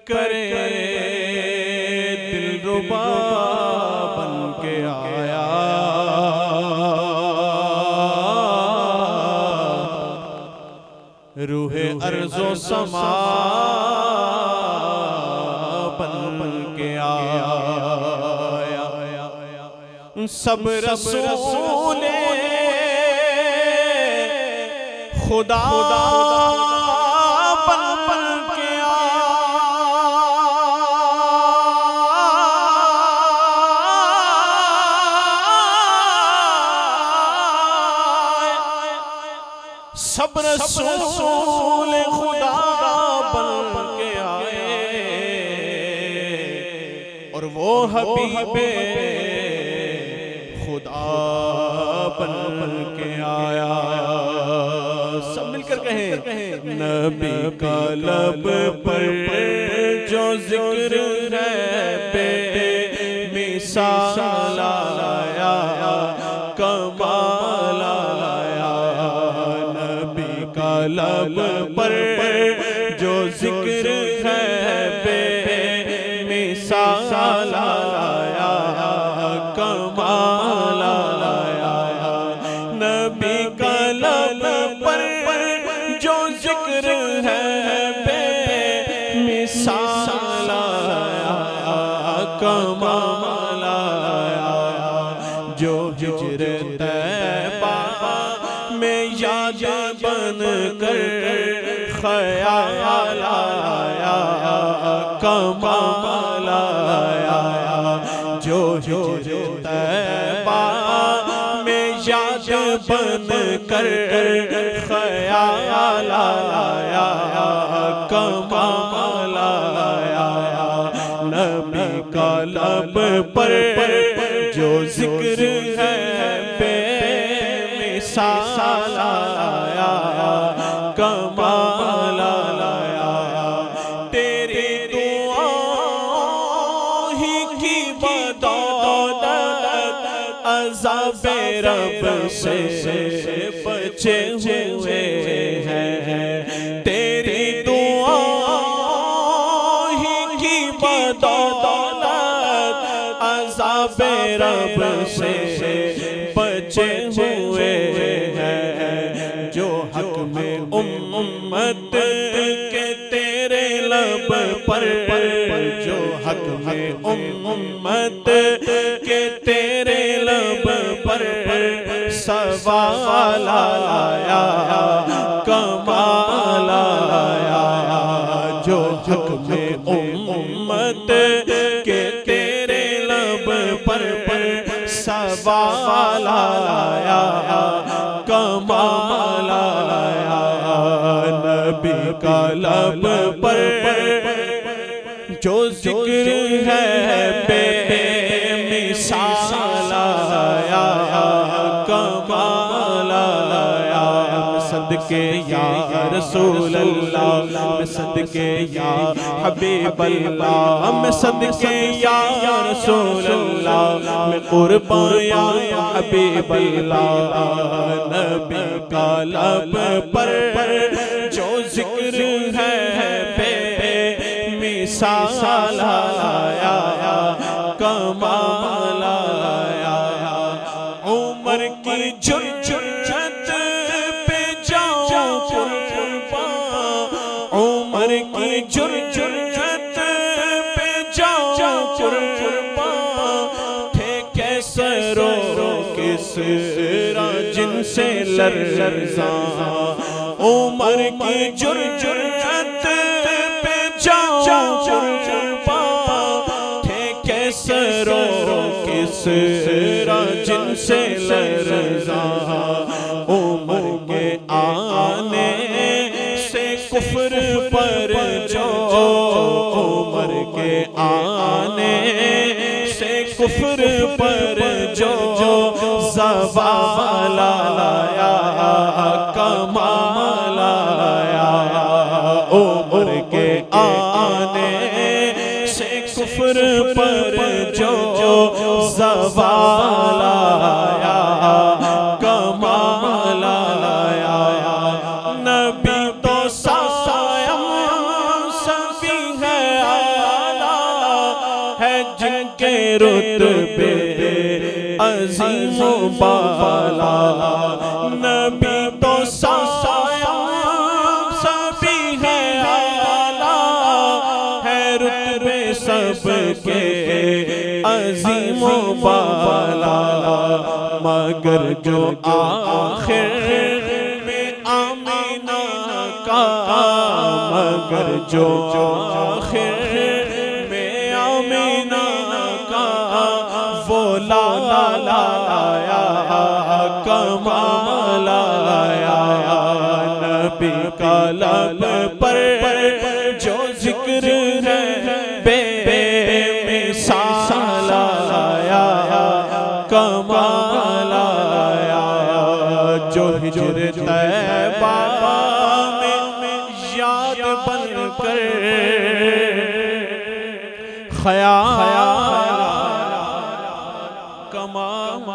کرے دلربا بن کے آیا، روح ارض و سما بن کے آیا، سب رسول خدا بن کے سب رسول خدا بن کے آئے، اور وہ حبیب خدا بن کے آیا۔ سب مل کر کہیں، نبی کا لب پر جو ذکر ہے بے مثال آیا، کمال آیا، نبی کا لب پر جو ذکر ہے بے مثال آیا، کمال آیا، نبی کا لب پر جو ذکر ہے بے مثال آیا، کمال آیا، جو ہجر طیبہ میں یاد بن کر خیال آیا، کمال آیا، جو ہجر طیبہ میں یاد بن کر خیال آیا، کمال آیا، نبی کا لب پر جو ذکر ہے بے مثال آیا، کمال آیا، تیری دعا ہی کی بدولت عذاب رب سے بچے ہوئے ہیں، تیری دعا ہی کی بدولت عذاب رب سے بچے ہوئے ہیں، جو حق میں امت کے تیرے لب پر، جو حق میں امت کے تیرے لب پر سوال آیا، کمال آیا، جو حق میں امت کے تیرے لب پر سوال آیا، کمال آیا، نبی کا لب پر جو ذکر ہے بے مثال آیا، کمال آیا، صدقے یا رسول اللہ، میں صدقے یا حبیب اللہ، میں صدقے یا رسول اللہ، میں قربان یا حبیب اللہ، نبی کا لب پر جو ذکر ہے بے مثال آیا، کمال آیا، عمر کی جرأت پہ جاؤ قربان، عمر کی جرأت پہ جاؤ قربان، تھے کیسرو کسرا جن سے لرزاں، عمر کی جرأت پہ جاؤ قربان، تھے کیسرو کسرا جن سے لرزاں، عمر کے آنے سے کفر پر جو، عمر کے آنے سے کفر پر جو زوال آیا، کمال آیا، عمر کے آنے سے کفر پر جو زوال آیا، کمال آیا، نبی تو سایہ سبھی ہے جن کے رتبے عظیم و بالا نبی تو سایہ سبھی ہے اعلیٰ ہے رتبے سب کے عظیم و بالا مگر جو آخر میں آمینہ کا مگر جو آخر میں آمینہ کا وہ لایا کمال آیا نبی کا لب پر جو ذکر ہے بے مثال آیا کمال آیا جو ہجر طیبہ میں یاد بن کر خیال کمال